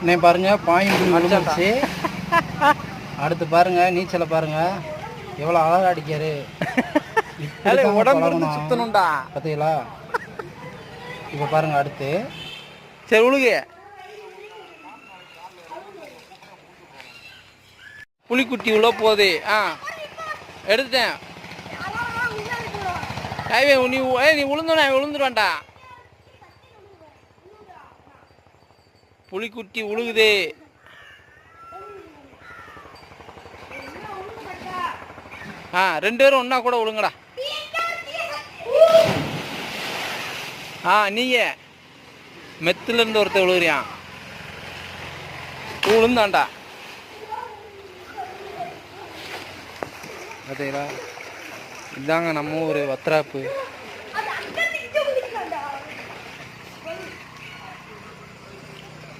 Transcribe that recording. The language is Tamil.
இன்னை பாருங்க பாயிண்ட் விழுந்துருச்சு. அடுத்து பாருங்க நீச்சலை பாருங்க எவ்வளோ அழகா அடிக்காரு. உடம்பு சுத்தணும்டா பார்த்தீங்களா? இப்போ பாருங்க அடுத்து. சரி உழுகு. புலிக்குட்டி உள்ள போகுது. எடுத்துட்டேன். நீ உளுந்தோட விழுந்துருவான்டா. புலிக்குட்டி உழுகுது. ரெண்டு பேரும் ஒன்னா கூட விழுங்கடா. நீங்க மெத்துல இருந்து ஒருத்தர் விழுகுறியான். விழுந்தான்டா. பார்த்தீங்களா? இதாங்க நம்ம ஊர் வத்ராப்பு.